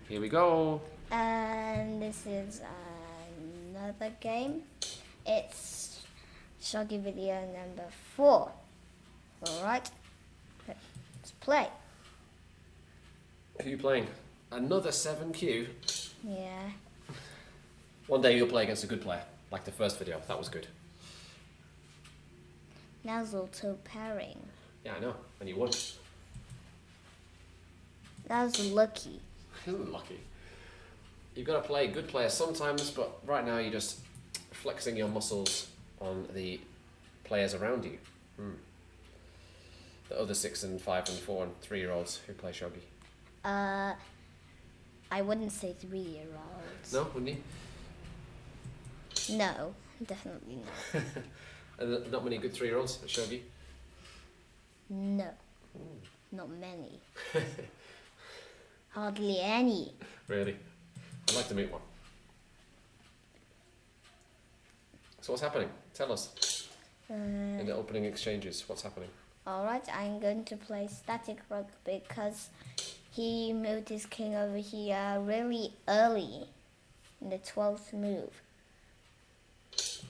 Here we go. And this is another game. It's Shogi video number 4. Alright, let's play. Who are you playing? Another 7Q. Yeah. One day you'll play against a good player, like the first video. That was good. Now's auto pairing. Yeah, I know. And you won. That was lucky. Isn't lucky? You've got to play good players sometimes, but right now you're just flexing your muscles on the players around you. The other 6 and 5 and 4 and 3-year-olds who play shogi. I wouldn't say 3-year-olds. No, wouldn't you? No, definitely not. And not many good 3-year-olds at shogi? No, not many. Hardly any. Really? I'd like to meet one. So what's happening? Tell us. In the opening exchanges, what's happening? Alright, I'm going to play static rook because he moved his king over here really early in the 12th move. It's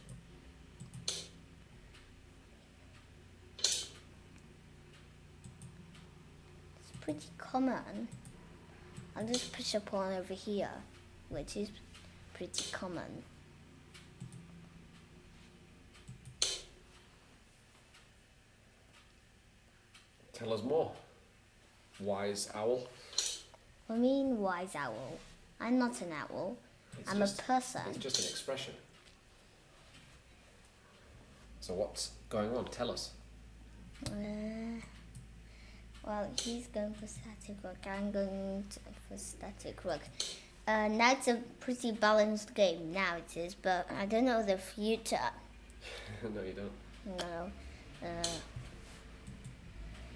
pretty common. I'll just push a pawn over here, which is pretty common. Tell us more. Wise owl. I mean, wise owl. I'm not an owl. I'm a person. It's just an expression. So what's going on? Tell us. Well, he's going for static rook. I'm going for static rook. Now it's a pretty balanced game. Now it is, but I don't know the future. No, you don't. No.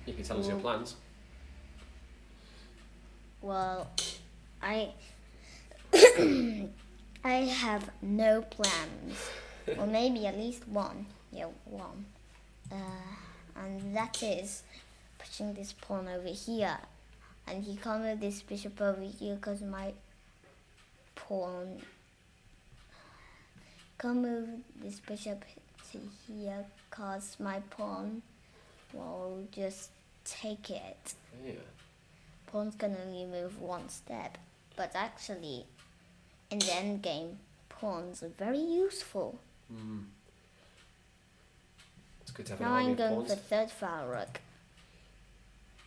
You can tell us your plans. Well, I I have no plans. Or maybe at least one. Yeah, one. And that is pushing this pawn over here. And he can't move this bishop over here because my pawn can't move this bishop to here because my pawn will just take it. Yeah. Pawns can only move one step, but actually, in the end game, pawns are very useful. It's good to have Now an army I'm of going pawns. for third file rook.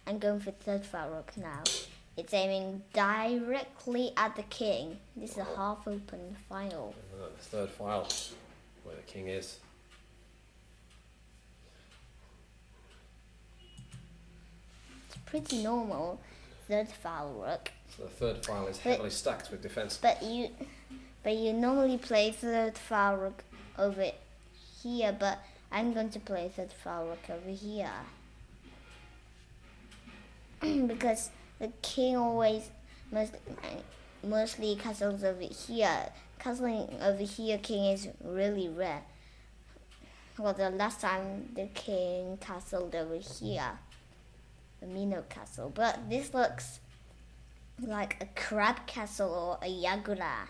I'm going for third file rook now. It's aiming directly at the king. This is a half open file. The third file, where the king is. It's pretty normal, third file rook. So the third file is heavily stacked with defense. But you normally play third file rook over here, but I'm going to play third file rook over here. Because the king always mostly castles over here. Castling over here king is really rare. Well, the last time the king castled over here, the Mino castle. But this looks like a crab castle or a yagura.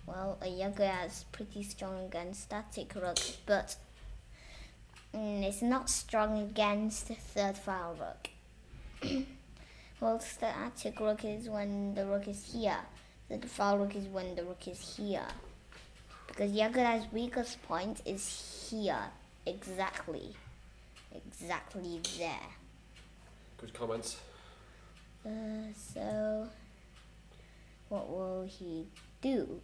Well, a yagura is pretty strong against static rook, but it's not strong against third file rook. Well, static rook is when the rook is here. Third file rook is when the rook is here. Because Yagura's weakest point is here. Exactly there. Good comments. So, what will he do?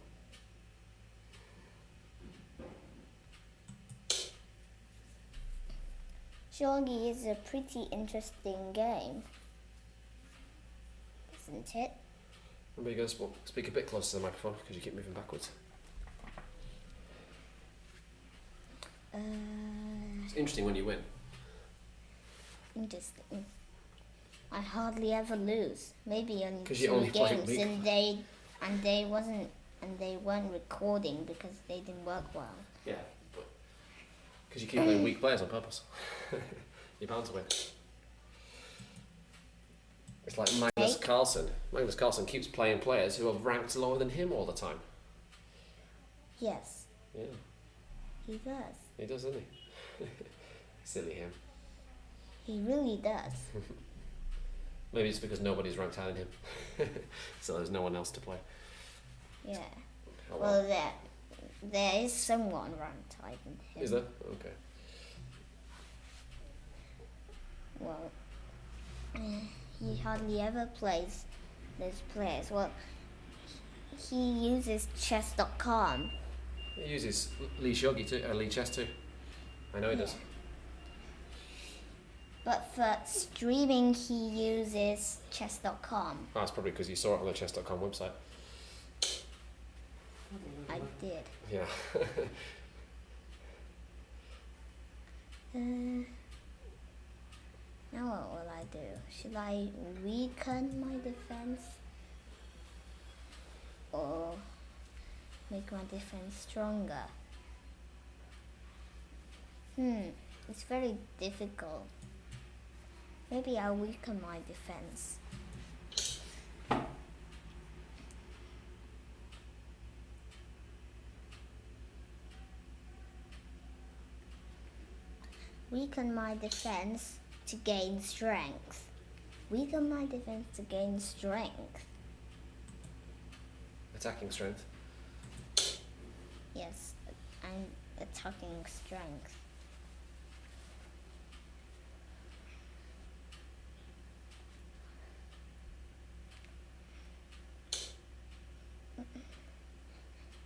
Shogi is a pretty interesting game, isn't it? Remember, you're going to speak a bit closer to the microphone because you keep moving backwards. It's interesting when you win. Interesting. I hardly ever lose. Maybe only 'Cause you 2 only play games, weak. and they weren't recording because they didn't work well. Yeah, but because you keep playing weak players on purpose. You're bound to win. It's like Magnus Carlsen. Magnus Carlsen keeps playing players who are ranked lower than him all the time. Yes. Yeah. He does. He does, doesn't he? Silly him. He really does. Maybe it's because nobody's ranked higher than him. So there's no one else to play. Yeah. Oh, well, there is someone ranked higher than him. Is there? Okay. Well, he hardly ever plays those players. Well, he uses chess.com. He uses Lee Shogi too, Lee Chess too. I know he does. But for streaming, he uses chess.com. Oh, that's probably because you saw it on the chess.com website. I did. Yeah. Now what will I do? Should I weaken my defense? Or make my defense stronger? It's very difficult. Maybe I'll weaken my defense. Weaken my defense to gain strength. Weaken my defense to gain strength. Attacking strength. Yes, I'm attacking strength.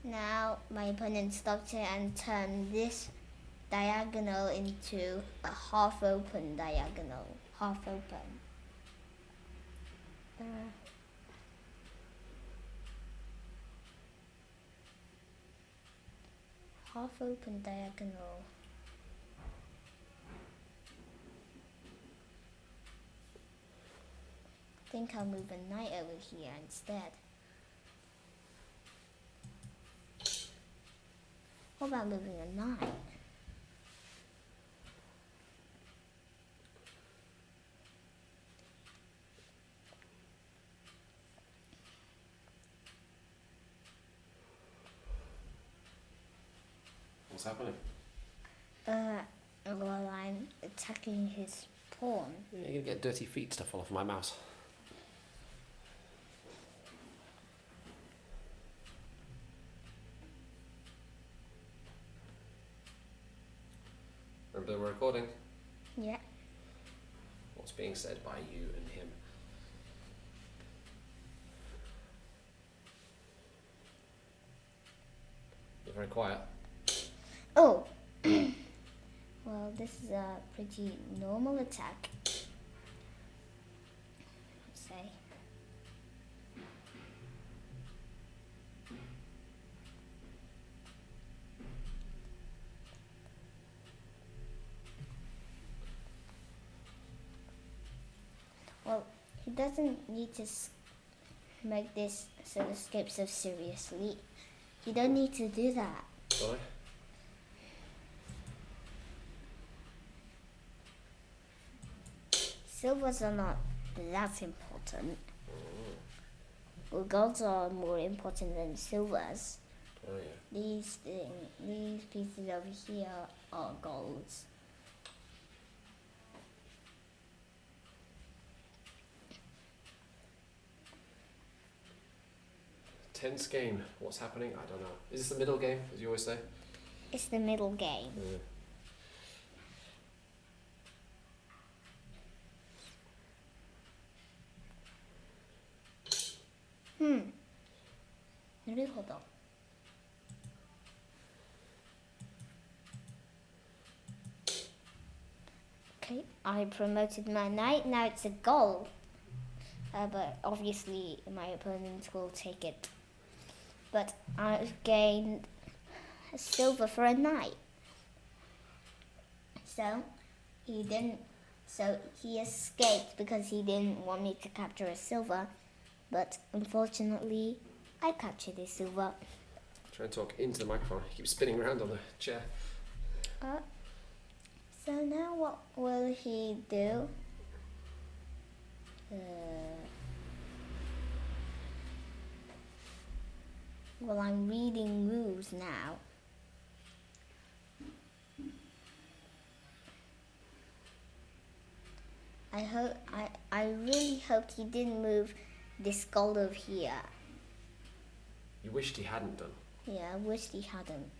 Now my opponent stopped it and turned this diagonal into a half open diagonal. Half open. Half open diagonal. I think I'll move a knight over here instead. What about moving a knight? What's happening? Well, I'm attacking his pawn. Yeah, you're gonna get dirty feet to fall off my mouse. Remember that we're recording? Yeah. What's being said by you and him? You're very quiet. Oh! Well, this is a pretty normal attack. Let's say. Well, he doesn't need to make this sort of escape so seriously. You don't need to do that. Sorry? Silvers are not that important. Well, golds are more important than silvers. Oh yeah. These pieces over here are golds. Tense game. What's happening? I don't know. Is this the middle game, as you always say? It's the middle game. Yeah. Okay, I promoted my knight. Now it's a gold. But obviously my opponent will take it. But I've gained a silver for a knight. So he escaped because he didn't want me to capture a silver. But unfortunately, I captured a silver. Try and talk into the microphone. You keep spinning around on the chair. So now what will he do? Well, I'm reading rules now. I really hoped he didn't move this gold over here. You wished he hadn't done. Yeah, I wished he hadn't.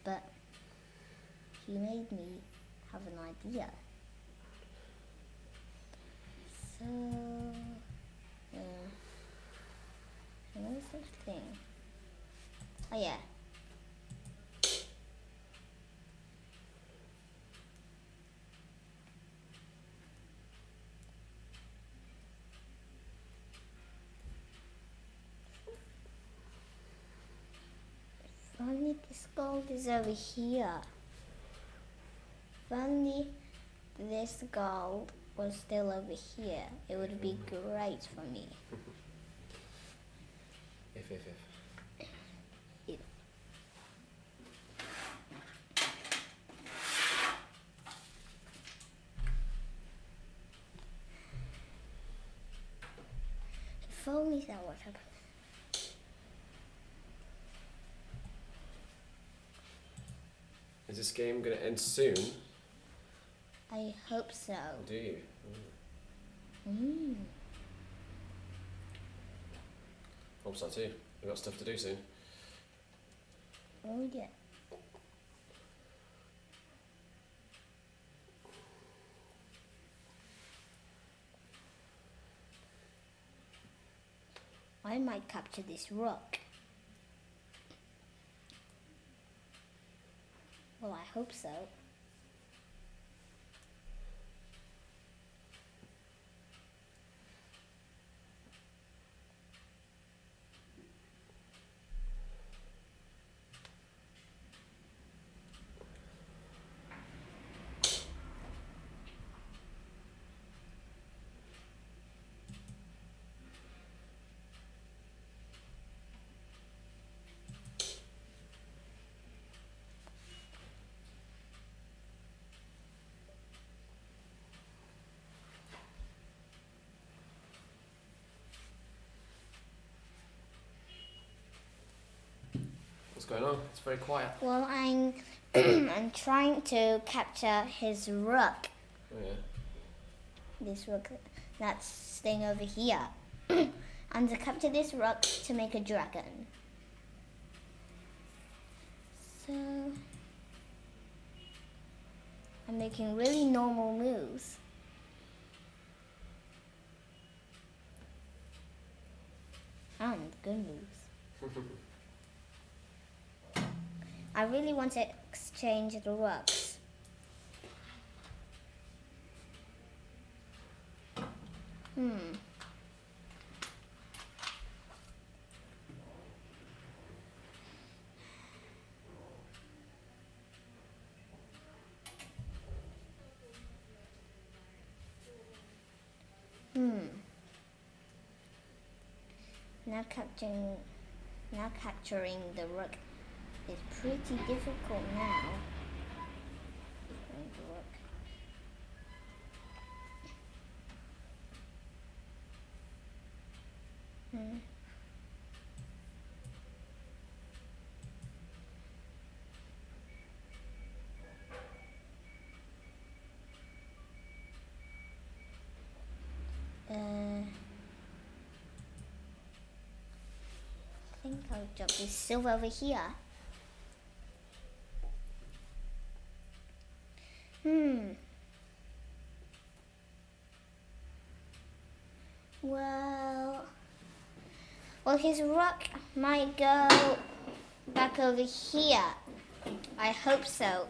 But he made me have an idea. So, what is this thing? Oh yeah. If only this gold is over here. If only this gold was still over here, it would be great for me. If. If. If only that would happen. Is this game going to end soon? I hope so. Do you? Hope so too. We've got stuff to do soon. Oh yeah. I might capture this rock. Well, I hope so. What's going on? It's very quiet. Well, I'm I'm trying to capture his rook. Oh yeah. This rook that's staying over here. And to capture this rook to make a dragon. So I'm making really normal moves. And good moves. I really want to exchange the rocks. Now capturing the rook is pretty difficult now. I think I'll drop this silver over here. Well, his rock might go back over here. I hope so.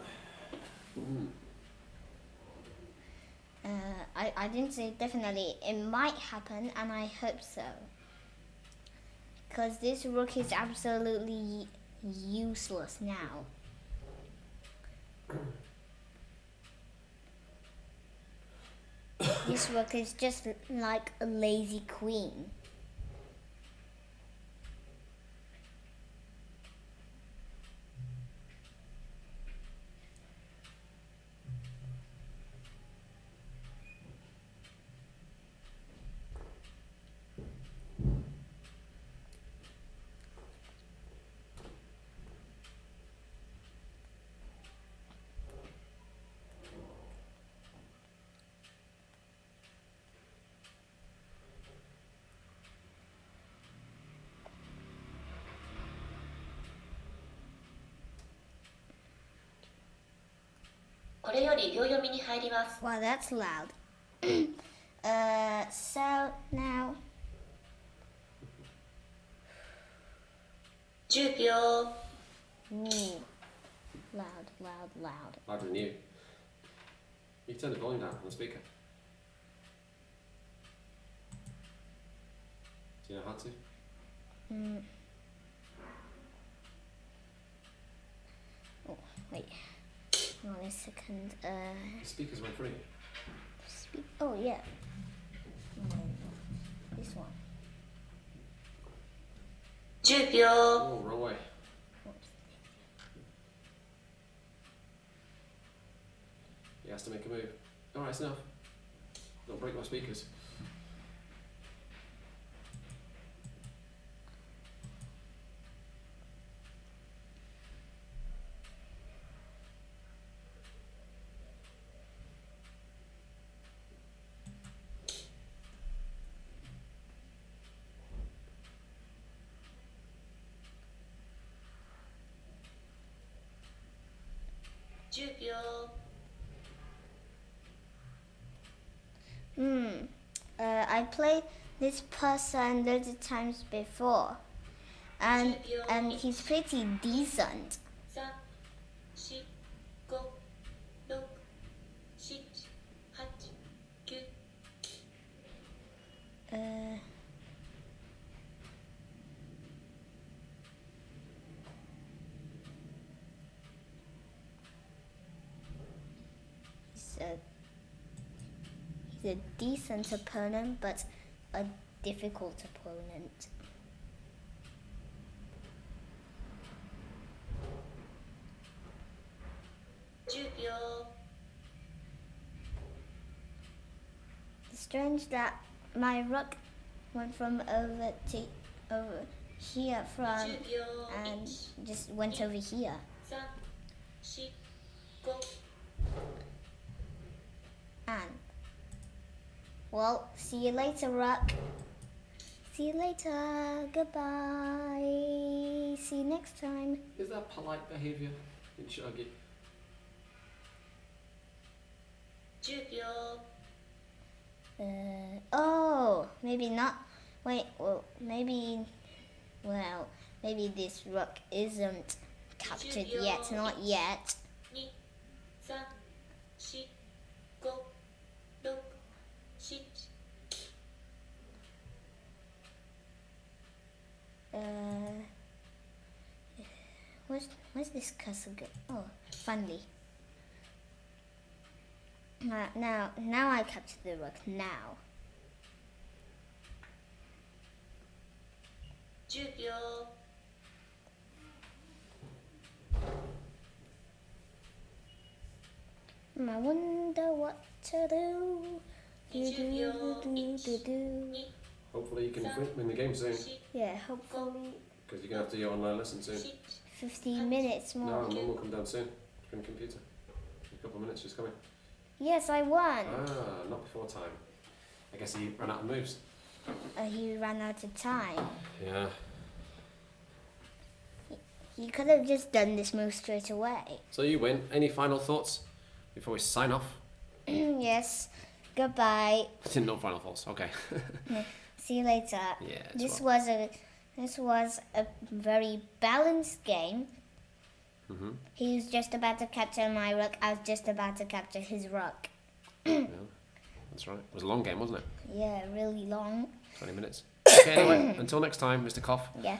I didn't say definitely. It might happen, and I hope so. Because this rook is absolutely useless now. This rook is just like a lazy queen. これより秒読みに入ります。 Wow, that's loud. So now 10秒。 ooh, loud, loud, loud. Louder than you. You can turn the volume down on the speaker. Do you know how to? Oh, wait. Hang on a second. The speakers went free. Oh yeah. This one. 10秒。 Oh, wrong way. He has to make a move. Alright, it's enough. Don't break my speakers. I played this person loads of times before, and he's pretty decent. 3、4、5、6、7、8、9。 He's a decent opponent, but a difficult opponent. It's strange that my rook went from over here from and just went over here. 3、4、5。 And well, see you later, Rook. See you later. Goodbye. See you next time. Is that polite behaviour in Shogi? 10秒。 Oh, maybe not. Wait, maybe this rook isn't captured yet. Not yet. 2、3、4、5、6、7。 Where's this cursor go? Oh, finally. Now I captured the rook. Now. 10秒。 I wonder what to do. Hopefully you can win the game soon. Yeah, hopefully Because you're going to have to do your online lesson soon. 15 minutes more. No, Mum will come down soon from the computer. In a couple of minutes, she's coming. Yes, I won. Ah, not before time. I guess he ran out of moves. He ran out of time. Yeah. He could have just done this move straight away. So you win. Any final thoughts before we sign off? Yes. Goodbye. No final thoughts. Okay. See you later. Yeah. This was a very balanced game. Mm-hmm. He was just about to capture my rook. I was just about to capture his rook. Yeah, that's right. It was a long game, wasn't it? Yeah, really long. 20 minutes. Okay, anyway, until next time, Mr. Koff. Yeah.